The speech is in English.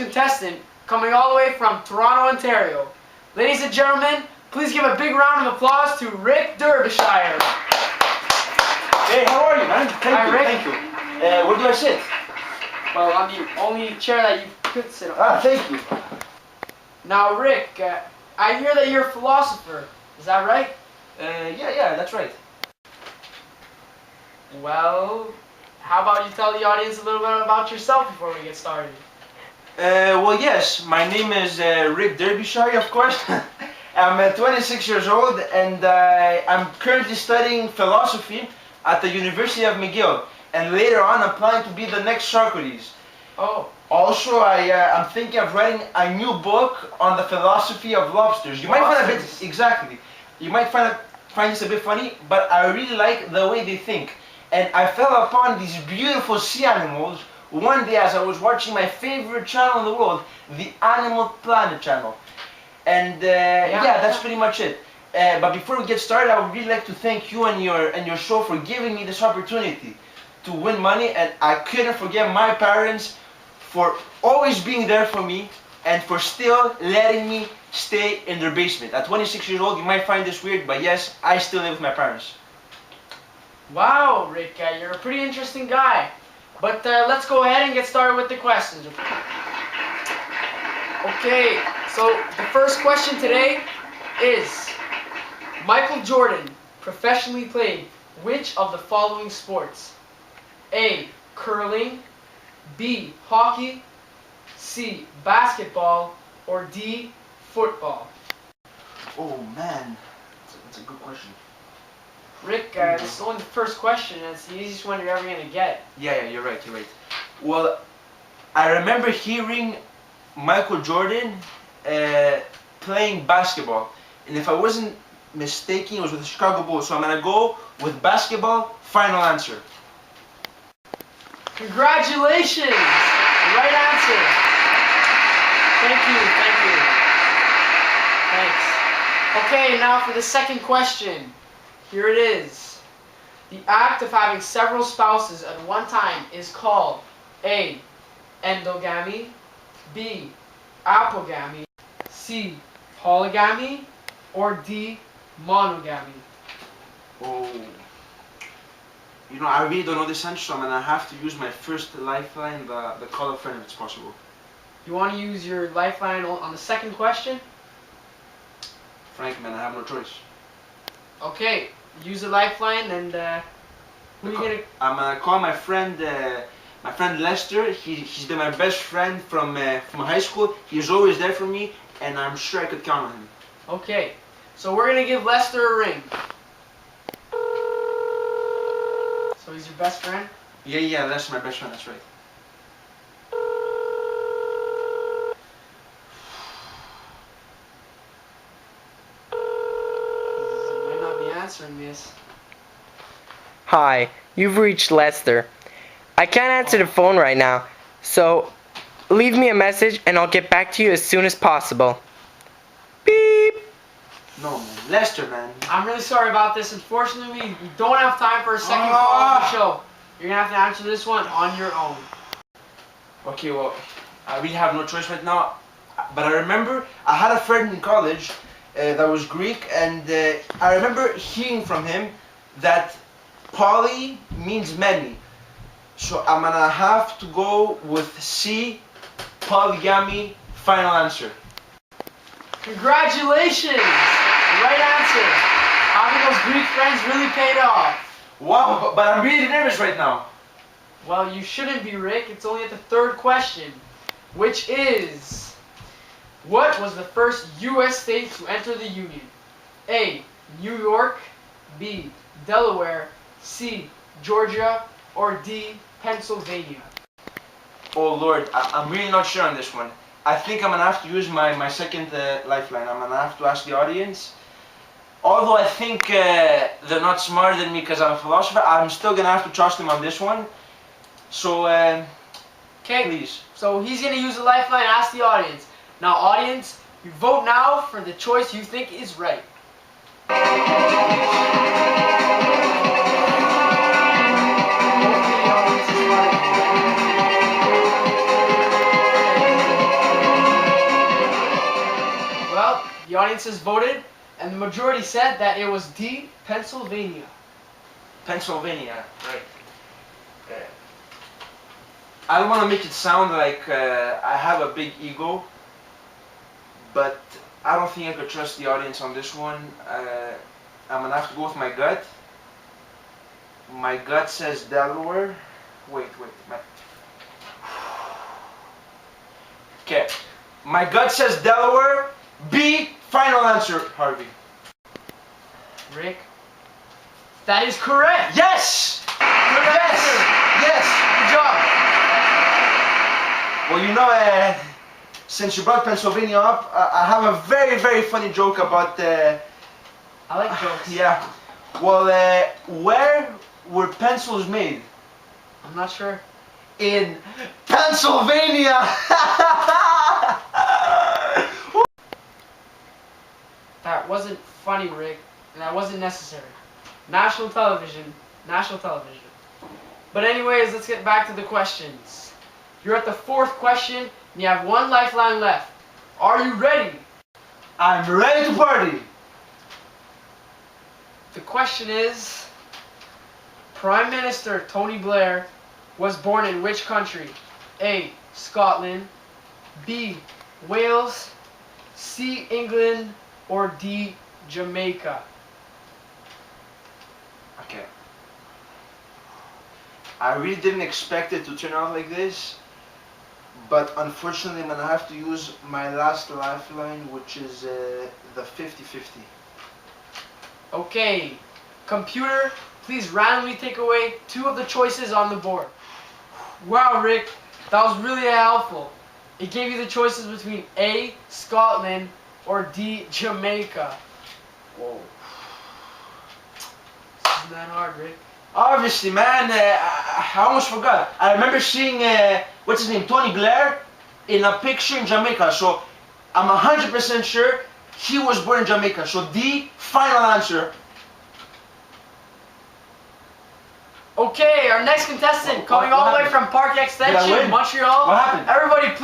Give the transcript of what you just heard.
contestant coming all the way from Toronto, Ontario. Ladies and gentlemen, please give a big round of applause to Rick Derbyshire. Hey, how are you, man? Hi, Rick. Thank you. Where do I sit? Well, on the only chair that you could sit on. Ah, thank you. Now, Rick, I hear that you're a philosopher. Is that right? Yeah, that's right. Well, how about you tell the audience a little bit about yourself before we get started? Well, yes, my name is Rick Derbyshire, of course. I'm 26 years old and I'm currently studying philosophy at the University of McGill. And later on, I'm planning to be the next Socrates. Oh. Also, I'm thinking of writing a new book on the philosophy of lobsters. You might find a bit, exactly. You might find this a bit funny, but I really like the way they think. And I fell upon these beautiful sea animals one day as I was watching my favorite channel in the world, the Animal Planet channel. And yeah, that's pretty much it. But before we get started, I would really like to thank you and your show for giving me this opportunity to win money. And I couldn't forget my parents for always being there for me and for still letting me stay in their basement. At 26 years old, you might find this weird, but yes, I still live with my parents. Wow, Rick, you're a pretty interesting guy. But let's go ahead and get started with the questions. Okay, so the first question today is, Michael Jordan professionally played which of the following sports? A. Curling, B. Hockey, C. Basketball, or D. Football? Oh man, that's a good question. Rick, this is only the first question, and it's the easiest one you're ever going to get. Yeah, you're right. Well, I remember hearing Michael Jordan playing basketball, and if I wasn't mistaken, it was with the Chicago Bulls, so I'm going to go with basketball. Final answer. Congratulations! Right answer. Thank you. Thanks. Okay, now for the second question. Here it is. The act of having several spouses at one time is called A. Endogamy, B. Apogamy, C. Polygamy, or D. Monogamy? Oh. You know, I really don't know this answer, so I'm going to have to use my first lifeline, the call a friend if it's possible. You want to use your lifeline on the second question? Frank, man, I have no choice. Okay, use a lifeline, and who are you gonna? I'm gonna call my friend Lester. He's been my best friend from high school. He's always there for me, and I'm sure I could count on him. Okay, so we're gonna give Lester a ring. So he's your best friend? Yeah, that's my best friend. That's right. Answering this. Hi, you've reached Lester. I can't answer the phone right now, so leave me a message and I'll get back to you as soon as possible. Beep! No, man. Lester, man. I'm really sorry about this. Unfortunately, we don't have time for a second call on the show. You're gonna have to answer this one on your own. Okay, well, I really have no choice right now. But I remember I had a friend in college that was Greek, and I remember hearing from him that poly means many. So I'm gonna have to go with C, polygamy. Final answer. Congratulations! Right answer. Having those Greek friends really paid off. Wow, but I'm really nervous right now. Well, you shouldn't be, Rick. It's only at the third question, which is, what was the first U.S. state to enter the Union? A. New York, B. Delaware, C. Georgia, or D. Pennsylvania? Oh Lord, I'm really not sure on this one. I think I'm gonna have to use my second lifeline. I'm gonna have to ask the audience. Although I think they're not smarter than me because I'm a philosopher, I'm still gonna have to trust them on this one. So, okay, please. So he's gonna use a lifeline. Ask the audience. Now, audience, you vote now for the choice you think is right. audiences voted, and the majority said that it was D, Pennsylvania. Pennsylvania, right. I don't want to make it sound like I have a big ego, but I don't think I could trust the audience on this one. I'm going to have to go with my gut. My gut says Delaware. Wait. Okay. My gut says Delaware. B, final answer, Harvey. Rick, that is correct. Yes! Good answer. Yes! Good job. Well, you know, since you brought Pennsylvania up, I have a very, very funny joke about... I like jokes. Yeah. Well, where were pencils made? I'm not sure. In Pennsylvania! That wasn't funny, Rick, and that wasn't necessary. National television. But anyways, let's get back to the questions. You're at the fourth question, and you have one lifeline left. Are you ready? I'm ready to party! The question is, Prime Minister Tony Blair was born in which country? A, Scotland, B, Wales, C, England, or D, Jamaica? Okay. I really didn't expect it to turn out like this, but unfortunately I'm gonna have to use my last lifeline, which is the 50-50. Okay, computer, please randomly take away 2 of the choices on the board. Wow, Rick, that was really helpful. It gave you the choices between A, Scotland, or D, Jamaica. Whoa. This isn't that hard, Rick. Obviously, man, I almost forgot. I remember seeing, what's his name, Tony Blair, in a picture in Jamaica. So I'm 100% sure he was born in Jamaica. So D, final answer. Okay, our next contestant, coming all the way from Park Extension, win? Montreal. What happened? Everybody, please.